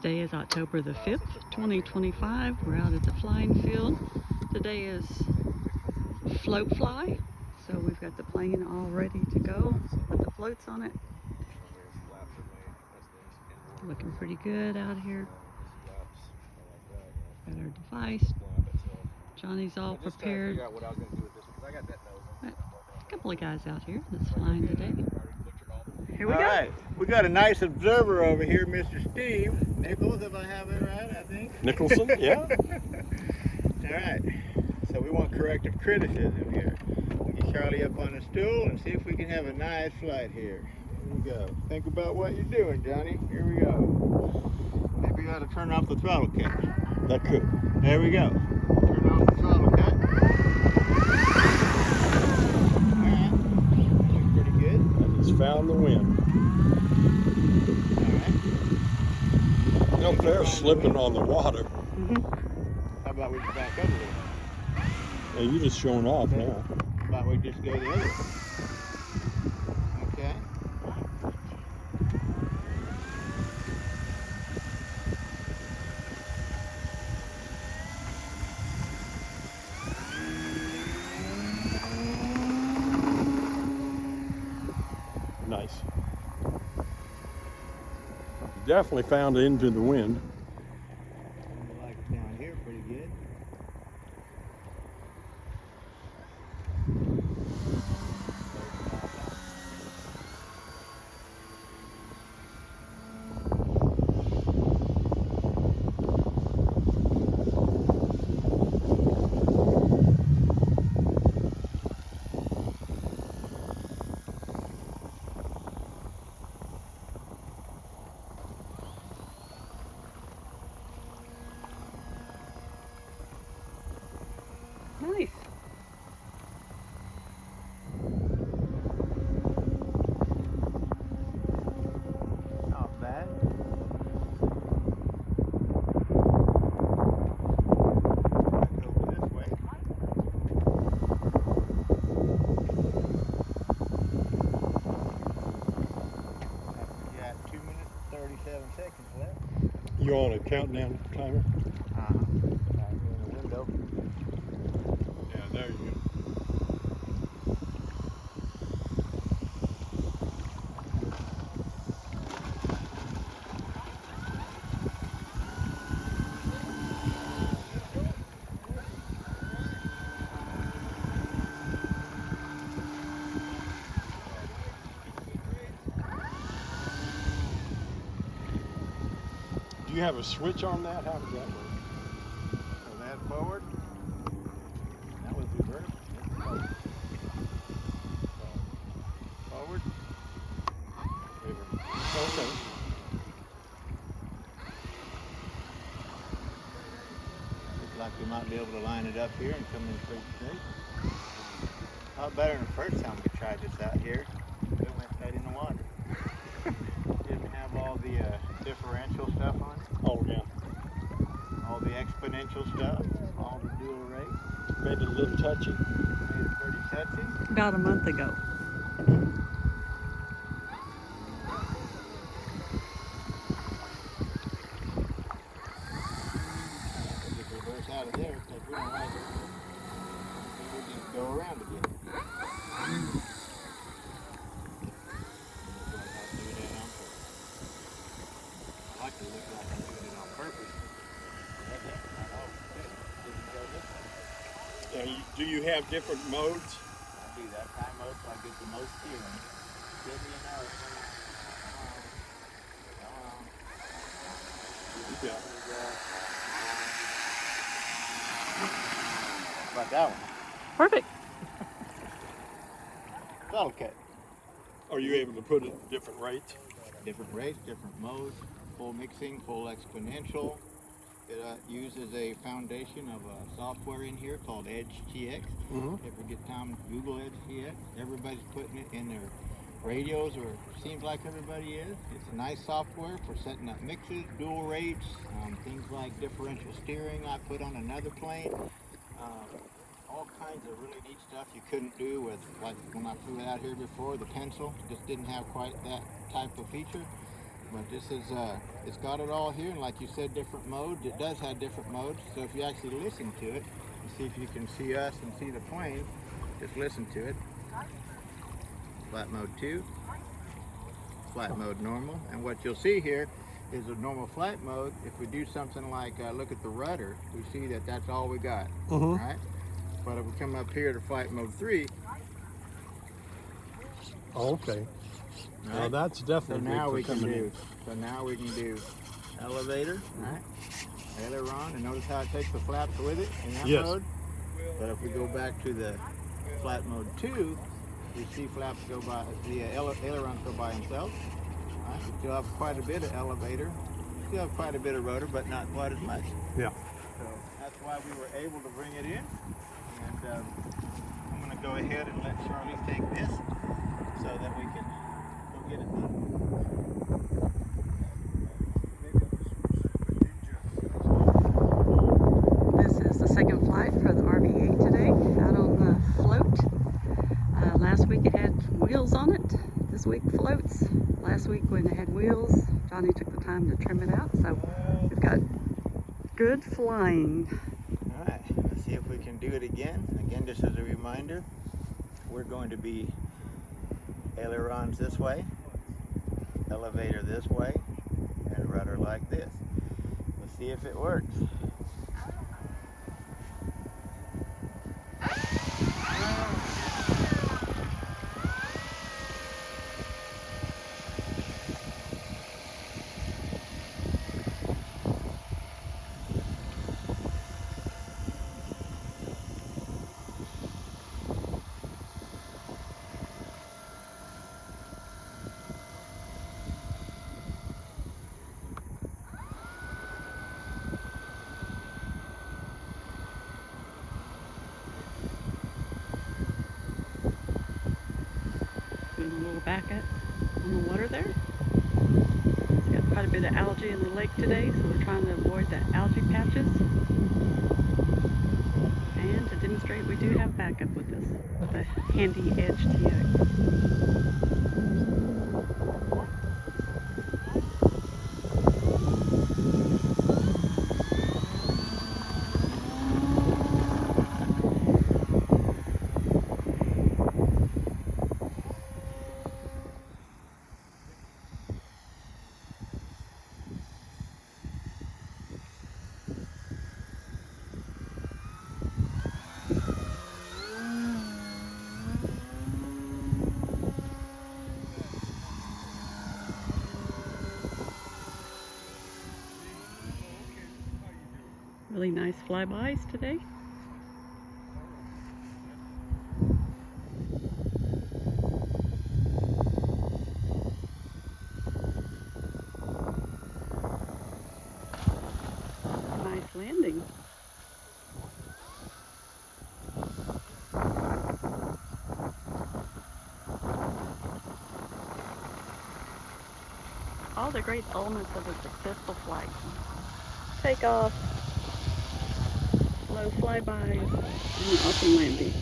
Today is October the 5th, 2025. We're out at the flying field. Today is float fly, so we've got the plane all ready to go with the floats on it. Looking pretty good out here. Got our device. Johnny's all prepared. A couple of guys out here that's flying today. Here we go. All right, we got a nice observer over here, Mr. Steve Nichols, if I have it right, I think. Nicholson, yeah. All right, so we want corrective criticism here. We get Charlie up on a stool and see if we can have a nice flight here. Here we go. Think about what you're doing, Johnny. Here we go. Maybe you ought to turn off the throttle catch. That could. There we go. Turn off the throttle catch. Found the wind. All right. Up there slipping on the water. How about we just back up a little? Hey, you're just showing off now. How about we just go the other way? Okay. Nice. Definitely found it into the wind. Like down here, pretty good. Nice. Not bad. Let's go this way. We got 2 minutes and 37 seconds left. You on a countdown timer? Right here in the window. Yeah, there you go. Do you have a switch on that? How does that work? So that forward. That was reverse. Forward. Forward. Reverse. Okay. Looks like we might be able to line it up here and come in pretty straight. A lot better than the first time we tried this out here. We went right in the water. Didn't have all the differential stuff on. Oh, yeah. All the exponential stuff. All the dual rate. Made it a little touchy. Made it pretty touchy. About a month ago. We'll just reverse out of there because we don't like it. We'll just go around again. I like to look like I'm doing it on purpose. Do you have different modes? I do that time mode so I get the most steering. Give me another one. Yeah. How about that one? Perfect. Throttle cut. Are you able to put it at different rates? Different rates, different modes, full mixing, full exponential. It uses a foundation of a software in here called EdgeTx. If you ever get time to Google EdgeTx, everybody's putting it in their radios, or it seems like everybody is. It's a nice software for setting up mixes, dual rates, things like differential steering I put on another plane. All kinds of really neat stuff you couldn't do with, like when I flew it out here before, the pencil just didn't have quite that type of feature. But this is, it's got it all here, and like you said, different modes. It does have different modes, so if you actually listen to it, and see if you can see us and see the plane, just listen to it. Flat mode 2, flat mode normal, and what you'll see here is a normal flight mode. If we do something like look at the rudder, we see that that's all we got, right? But if we come up here to flight mode 3, Okay. right? Well, that's definitely So now good we for can coming do. in. So now we can do elevator, right? Aileron, and notice how it takes the flaps with it in that Yes. mode. But if we go back to the flight mode 2, we see flaps go by, the ailerons go by themselves. Right? We still have quite a bit of elevator, still have quite a bit of rotor, but not quite as much. Yeah. So that's why we were able to bring it in. And I'm going to go ahead and let Charlie take this so that we can go get it done. This is the second flight for the RV-8 today, out on the float. Last week it had wheels on it. This week floats. Last week when it had wheels, Johnny took the time to trim it out, so we've got good flying. All right, let's see if we can do it again. Again, just as a reminder, we're going to be ailerons this way, elevator this way, and rudder like this. Let's see if it works. Doing a little back up on the water there. It's got quite a bit of algae in the lake today, so we're trying to avoid the algae patches. And to demonstrate, we do have backup with this, with the HandyEdgeTx. Really nice flybys today. Nice landing. All the great elements of a successful flight. Takeoff, slow flybys, and an awesome landing.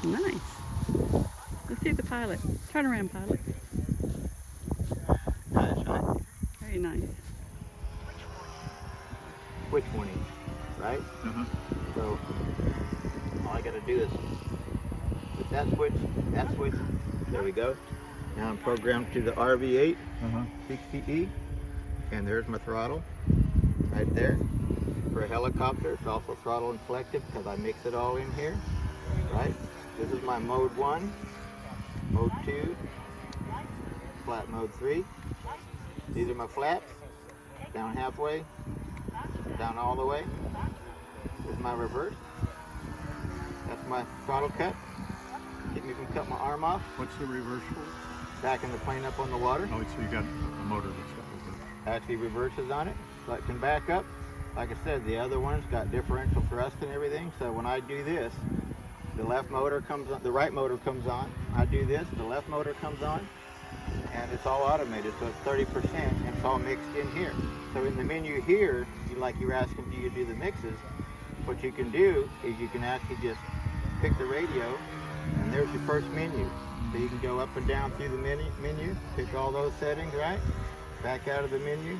Nice. Let's see the pilot. Turn around, pilot. That's right. Very nice. Which one is, right? So all I got to do is with that switch, there we go. Now I'm programmed to the RV-8 60E, and there's my throttle right there. For a helicopter, it's also throttle inflected because I mix it all in here, right? This is my mode 1, mode 2, flat mode 3. These are my flaps, down halfway, down all the way. This is my reverse. That's my throttle cut. Keep me from cutting my arm off. What's the reversible? Backing the plane up on the water. Oh, so you got a motor that's got actually reverses on it, so it can back up. Like I said, the other one's got differential thrust and everything, so when I do this, the left motor comes on, the right motor comes on. I do this, the left motor comes on, and it's all automated, so it's 30%, and it's all mixed in here. So in the menu here, like you were asking, do you do the mixes? What you can do is you can actually just pick the radio, and there's your first menu. So you can go up and down through the menu, pick all those settings, right? Back out of the menu,